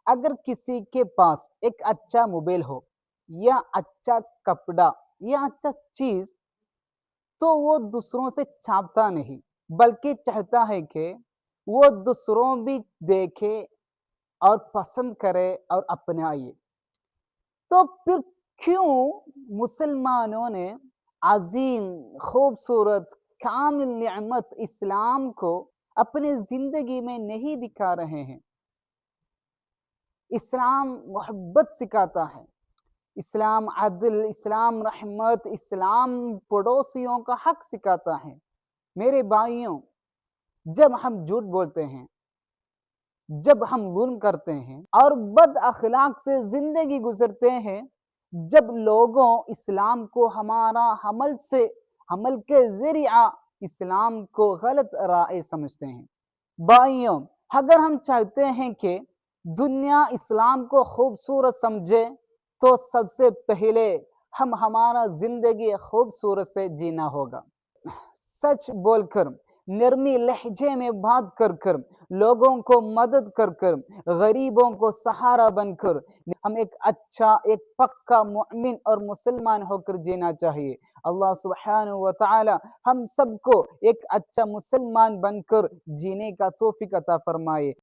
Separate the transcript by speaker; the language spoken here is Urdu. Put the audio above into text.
Speaker 1: اگر کسی کے پاس ایک اچھا موبائل ہو یا اچھا کپڑا یا اچھا چیز، تو وہ دوسروں سے چھاپتا نہیں، بلکہ چاہتا ہے کہ وہ دوسروں بھی دیکھے اور پسند کرے اور اپنائے۔ تو پھر کیوں مسلمانوں نے عظیم، خوبصورت، کامل نعمت اسلام کو اپنی زندگی میں نہیں دکھا رہے ہیں؟ اسلام محبت سکھاتا ہے، اسلام عدل، اسلام رحمت، اسلام پڑوسیوں کا حق سکھاتا ہے۔ میرے بھائیوں، جب ہم جھوٹ بولتے ہیں، جب ہم ظلم کرتے ہیں اور بد اخلاق سے زندگی گزرتے ہیں، جب لوگوں اسلام کو ہمارا عمل کے ذریعہ اسلام کو غلط رائے سمجھتے ہیں۔ بھائیوں، اگر ہم چاہتے ہیں کہ دنیا اسلام کو خوبصورت سمجھے تو سب سے پہلے ہمارا زندگی خوبصورت سے جینا ہوگا۔ سچ بول کر، نرمی لہجے میں بات کر کر، لوگوں کو مدد کر کر، غریبوں کو سہارا بن کر ہم ایک اچھا، ایک پکا مومن اور مسلمان ہو کر جینا چاہیے۔ اللہ سبحانہ و تعالی ہم سب کو ایک اچھا مسلمان بن کر جینے کا توفیق عطا فرمائے۔